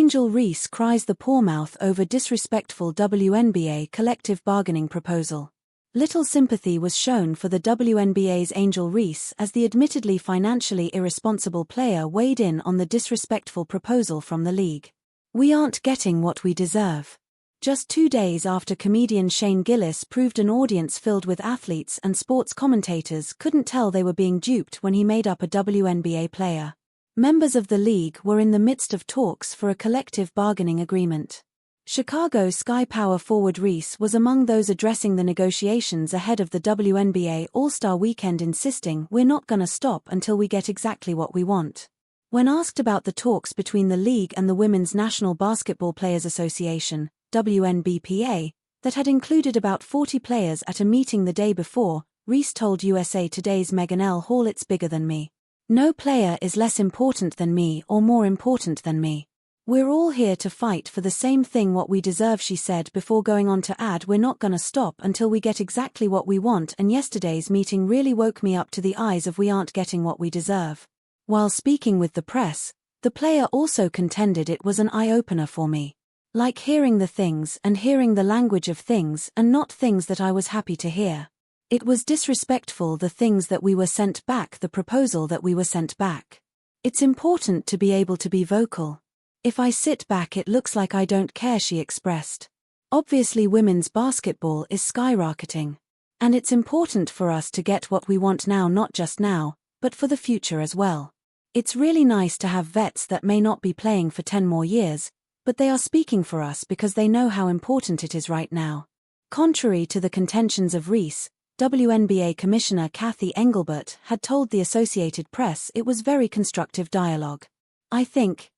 Angel Reese cries the poormouth over disrespectful WNBA collective bargaining proposal. Little sympathy was shown for the WNBA's Angel Reese as the admittedly financially irresponsible player weighed in on the disrespectful proposal from the league. "We aren't getting what we deserve." Just 2 days after comedian Shane Gillis proved an audience filled with athletes and sports commentators couldn't tell they were being duped when he made up a WNBA player. Members of the league were in the midst of talks for a collective bargaining agreement. Chicago Sky power forward Reese was among those addressing the negotiations ahead of the WNBA All-Star Weekend, insisting, "We're not gonna stop until we get exactly what we want." When asked about the talks between the league and the Women's National Basketball Players Association, WNBPA, that had included about 40 players at a meeting the day before, Reese told USA Today's Megan L. Hall, "It's bigger than me. No player is less important than me or more important than me. We're all here to fight for the same thing, what we deserve," she said, before going on to add, "We're not gonna stop until we get exactly what we want, and yesterday's meeting really woke me up to the eyes of we aren't getting what we deserve." While speaking with the press, the player also contended, "It was an eye-opener for me. Like hearing the things and hearing the language of things and not things that I was happy to hear. It was disrespectful, the things that we were sent back, the proposal that we were sent back. It's important to be able to be vocal. If I sit back it looks like I don't care," she expressed. "Obviously women's basketball is skyrocketing. And it's important for us to get what we want now, not just now, but for the future as well. It's really nice to have vets that may not be playing for 10 more years, but they are speaking for us because they know how important it is right now." Contrary to the contentions of Reese, WNBA Commissioner Kathy Engelbert had told the Associated Press it was very constructive dialogue. "I think,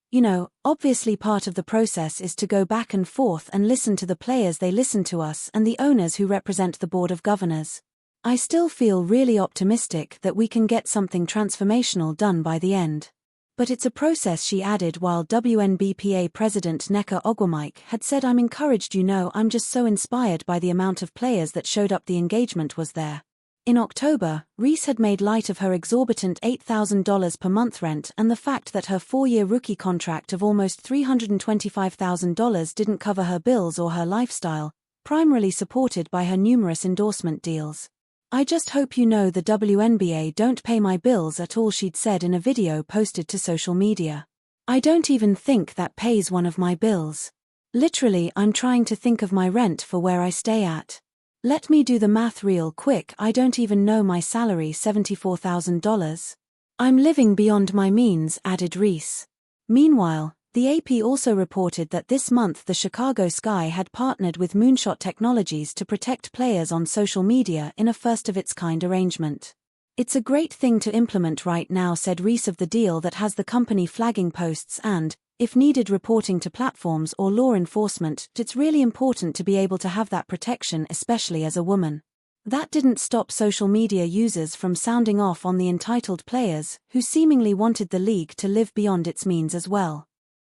obviously part of the process is to go back and forth and listen to the players, they listen to us, and the owners who represent the Board of Governors. I still feel really optimistic that we can get something transformational done by the end. But it's a process," she added, while WNBPA President Nneka Ogwumike had said, "I'm encouraged, I'm just so inspired by the amount of players that showed up, the engagement was there." In October, Reese had made light of her exorbitant $8,000 per month rent and the fact that her 4-year rookie contract of almost $325,000 didn't cover her bills or her lifestyle, primarily supported by her numerous endorsement deals. "I just hope the WNBA don't pay my bills at all," she'd said in a video posted to social media. "I don't even think that pays one of my bills. Literally, I'm trying to think of my rent for where I stay at. Let me do the math real quick, I don't even know my salary, $74,000. I'm living beyond my means," added Reese. Meanwhile, the AP also reported that this month the Chicago Sky had partnered with Moonshot Technologies to protect players on social media in a first-of-its-kind arrangement. "It's a great thing to implement right now," said Reese of the deal that has the company flagging posts and, if needed, reporting to platforms or law enforcement. "It's really important to be able to have that protection, especially as a woman." That didn't stop social media users from sounding off on the entitled players, who seemingly wanted the league to live beyond its means as well.